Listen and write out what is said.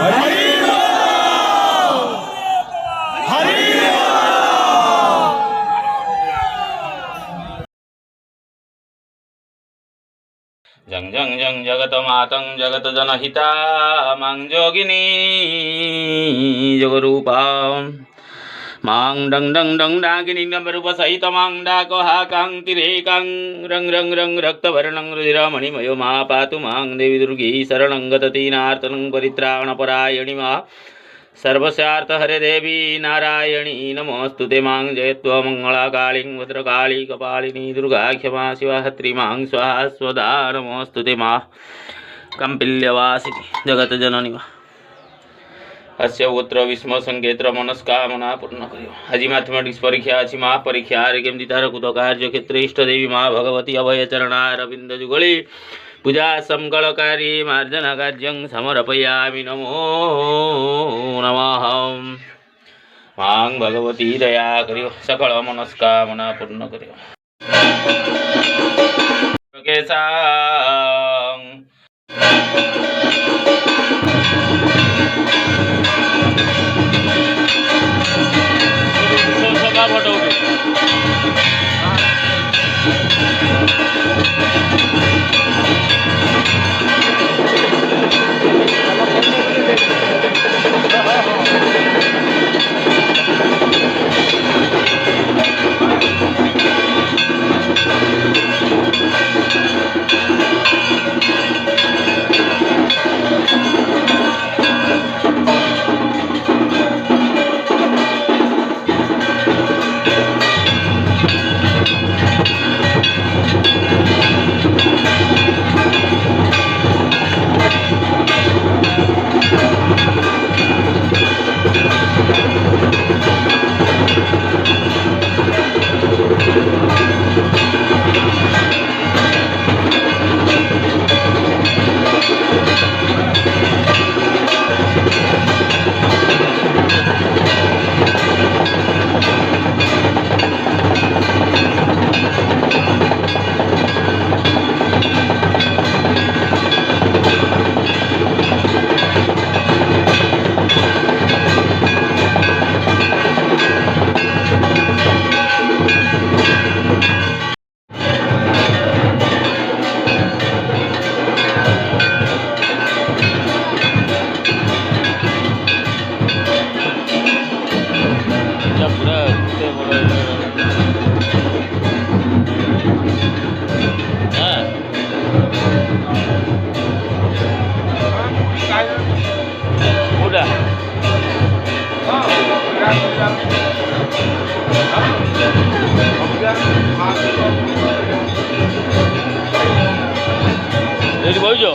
जंग जंग जंग जगत मातं जगत जनहिता मां जोगिनी जगरूपा मां डंग डंग डंग डाकिनी नम्बरूप सहित मां डाको हाकां तिरेकां रंग रंग रंग रक्तवर्णं रुधिरमणिमयो मा पातु मां देवी दुर्गी शरणं गततीनार्तनं परित्राणपरायणि मा सर्वस्यार्थ हरे देवी नारायणी नमोस्तुते मां जयत्व मंगला कालीं भद्रकाली कपालिनी दुर्गा क्षमा शिवा हत्री मां स्वाहा स्वदा नमोस्तुते मां कम्पिल्यवासिनी जगतजननी मा अस्य पुत्र विस्म संकेत्र मनस्कामना पूर्ण करियो। आज मैथमेटिक्स परीक्षा अछि मा परीक्षा केमती तार कुत कार्य क्षेत्र इष्ट देवी मा भगवती अभय चरणारविंद जुगली पूजा संकलकारी मार्जन कार्यं समर्पयामि नमो नमः। मां भगवती दया करियो सकल मनस्कामना पूर्ण करियो। Jadi bojo.